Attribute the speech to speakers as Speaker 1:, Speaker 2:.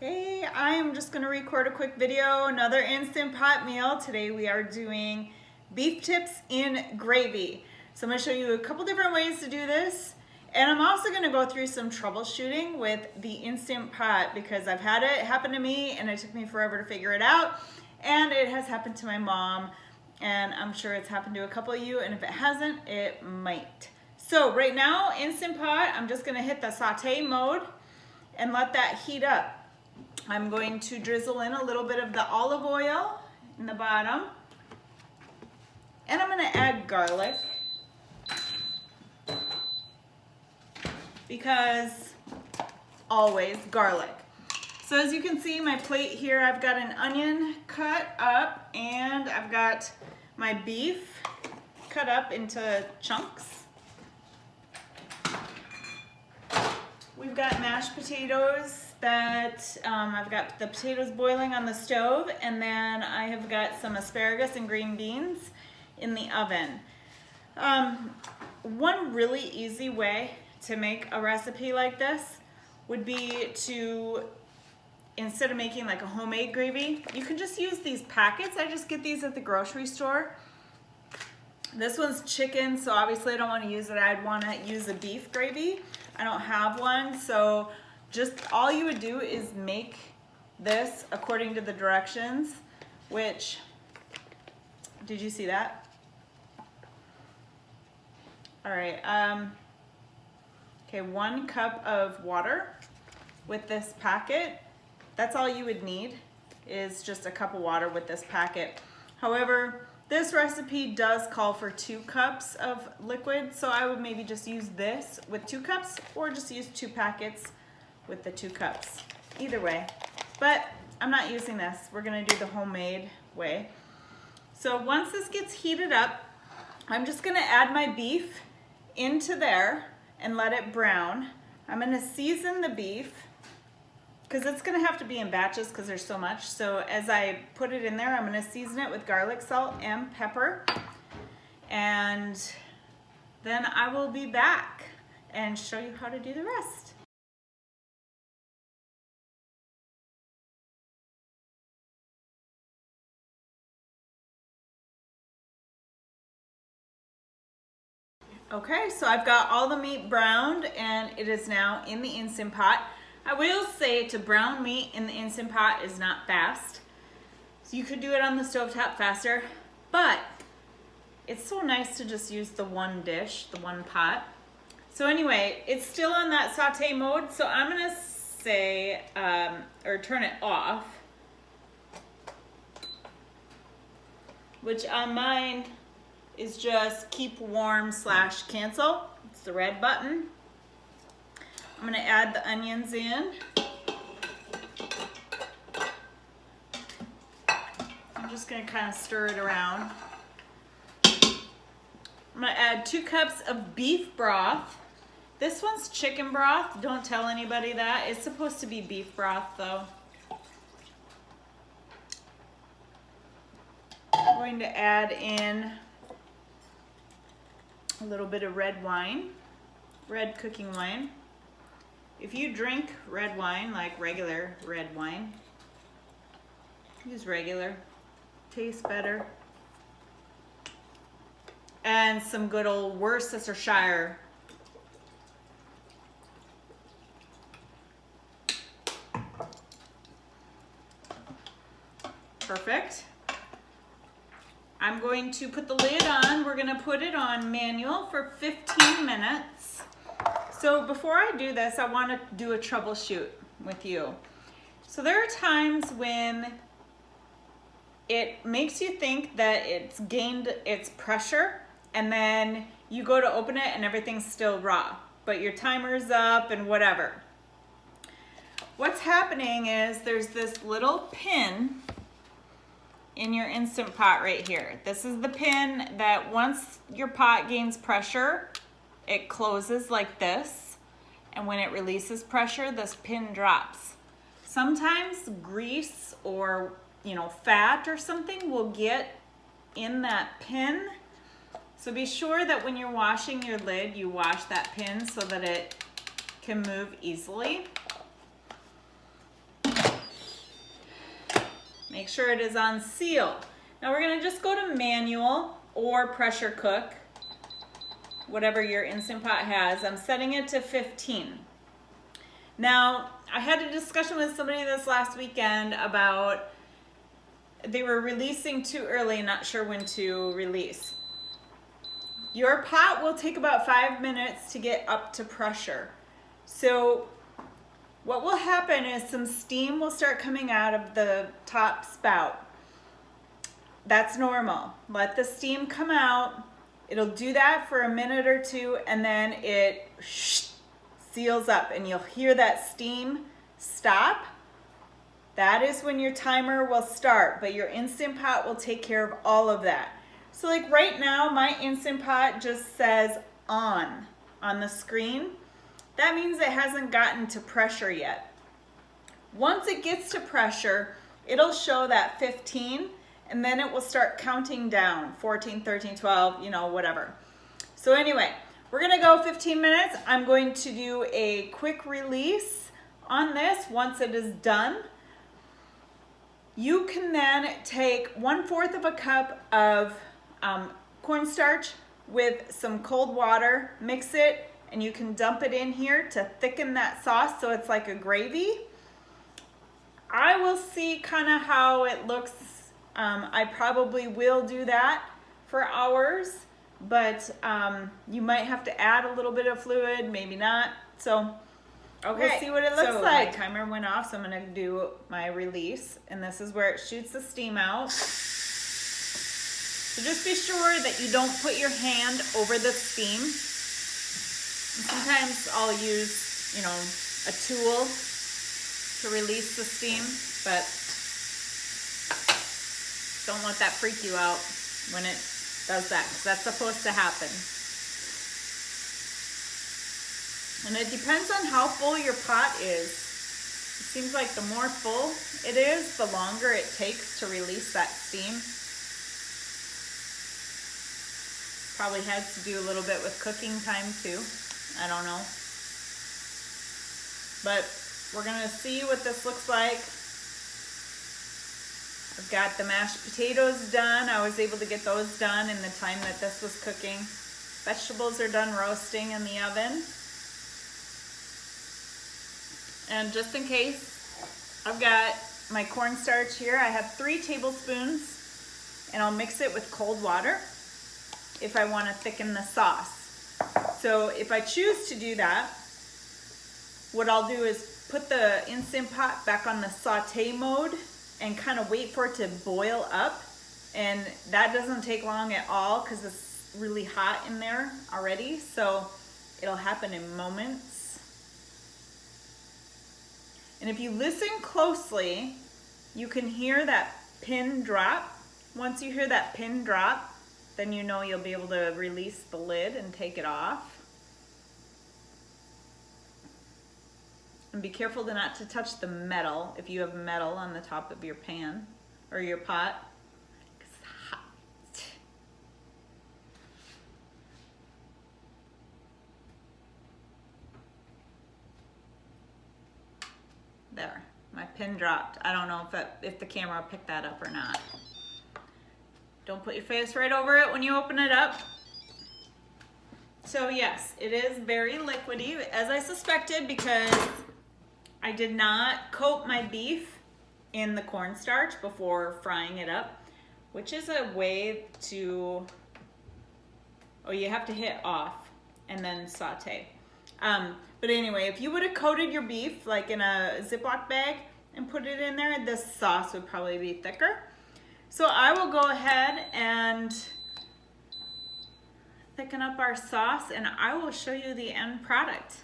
Speaker 1: Hey, I am just gonna record a quick video, another Instant Pot meal. Today we are doing beef tips in gravy. So I'm gonna show you a couple different ways to do this. And I'm also gonna go through some troubleshooting with the Instant Pot because I've had it happen to me and it took me forever to figure it out. And it has happened to my mom and I'm sure it's happened to a couple of you, and if it hasn't, it might. So right now, Instant Pot, I'm just gonna hit the saute mode and let that heat up. I'm going to drizzle in a little bit of the olive oil in the bottom. And I'm going to add garlic. Because always garlic. So as you can see, my plate here, I've got an onion cut up and I've got my beef cut up into chunks. We've got mashed potatoes that I've got the potatoes boiling on the stove, and then I have got some asparagus and green beans in the oven. One really easy way to make a recipe like this would be to, instead of making like a homemade gravy, you can just use these packets. I just get these at the grocery store. This one's chicken, so obviously I don't want to use it. I'd want to use a beef gravy. I don't have one, so just all you would do is make this according to the directions, which, did you see that? All right, okay, 1 cup of water with this packet. That's all you would need, is just a cup of water with this packet. However, this recipe does call for 2 cups of liquid, so I would maybe just use this with 2 cups or just use 2 packets with the 2 cups. Either way, but I'm not using this. We're gonna do the homemade way. So once this gets heated up, I'm just gonna add my beef into there and let it brown. I'm gonna season the beef because it's gonna have to be in batches because there's so much. So as I put it in there, I'm gonna season it with garlic, salt, and pepper. And then I will be back and show you how to do the rest. Okay, so I've got all the meat browned and it is now in the Instant Pot. I will say to brown meat in the Instant Pot is not fast. So you could do it on the stovetop faster, but it's so nice to just use the one dish, the one pot. So anyway, it's still on that saute mode, so I'm gonna say, or turn it off, which on mine is just keep warm / cancel. It's the red button. I'm gonna add the onions in. I'm just gonna kind of stir it around. I'm gonna add 2 cups of beef broth. This one's chicken broth. Don't tell anybody that. It's supposed to be beef broth though. I'm going to add in a little bit of red wine, red cooking wine. If you drink red wine, like regular red wine, use regular, tastes better. And some good old Worcestershire. Perfect. I'm going to put the lid on. We're gonna put it on manual for 15 minutes. So before I do this, I wanna do a troubleshoot with you. So there are times when it makes you think that it's gained its pressure and then you go to open it and everything's still raw, but your timer's up and whatever. What's happening is there's this little pin in your Instant Pot right here. This is the pin that once your pot gains pressure, it closes like this. And when it releases pressure, this pin drops. Sometimes grease or fat or something will get in that pin. So be sure that when you're washing your lid, you wash that pin so that it can move easily. Make sure it is on seal. Now we're gonna just go to manual or pressure cook, whatever your Instant Pot has. I'm setting it to 15. Now, I had a discussion with somebody this last weekend about they were releasing too early, not sure when to release. Your pot will take about 5 minutes to get up to pressure. So what will happen is some steam will start coming out of the top spout. That's normal. Let the steam come out. It'll do that for a minute or two, and then it seals up and you'll hear that steam stop. That is when your timer will start, but your Instant Pot will take care of all of that. So like right now, my Instant Pot just says on the screen. That means it hasn't gotten to pressure yet. Once it gets to pressure, it'll show that 15, and then it will start counting down, 14, 13, 12, you know, whatever. So anyway, we're gonna go 15 minutes. I'm going to do a quick release on this once it is done. You can then take 1/4 of a cup of cornstarch with some cold water, mix it, and you can dump it in here to thicken that sauce so it's like a gravy. I will see kind of how it looks. I probably will do that for hours, but you might have to add a little bit of fluid, maybe not. So okay, we'll see what it looks like. My timer went off, so I'm gonna do my release, and this is where it shoots the steam out. So just be sure that you don't put your hand over the steam. And sometimes I'll use, you know, a tool to release the steam, but don't let that freak you out when it does that, because that's supposed to happen. And it depends on how full your pot is. It seems like the more full it is, the longer it takes to release that steam. Probably has to do a little bit with cooking time too. I don't know. But we're gonna see what this looks like. I've got the mashed potatoes done. I was able to get those done in the time that this was cooking. Vegetables are done roasting in the oven. And just in case, I've got my cornstarch here. I have 3 tablespoons, and I'll mix it with cold water if I want to thicken the sauce. So if I choose to do that, what I'll do is put the Instant Pot back on the saute mode and kind of wait for it to boil up. And that doesn't take long at all because it's really hot in there already. So it'll happen in moments. And if you listen closely, you can hear that pin drop. Once you hear that pin drop, then you know you'll be able to release the lid and take it off. And be careful not to touch the metal if you have metal on the top of your pan or your pot. It's hot. There, my pin dropped. I don't know if the camera picked that up or not. Don't put your face right over it when you open it up. So yes, it is very liquidy, as I suspected, because I did not coat my beef in the cornstarch before frying it up, which is a way to, oh, you have to hit off and then saute. But anyway, if you would have coated your beef like in a Ziploc bag and put it in there, this sauce would probably be thicker. So I will go ahead and thicken up our sauce, and I will show you the end product.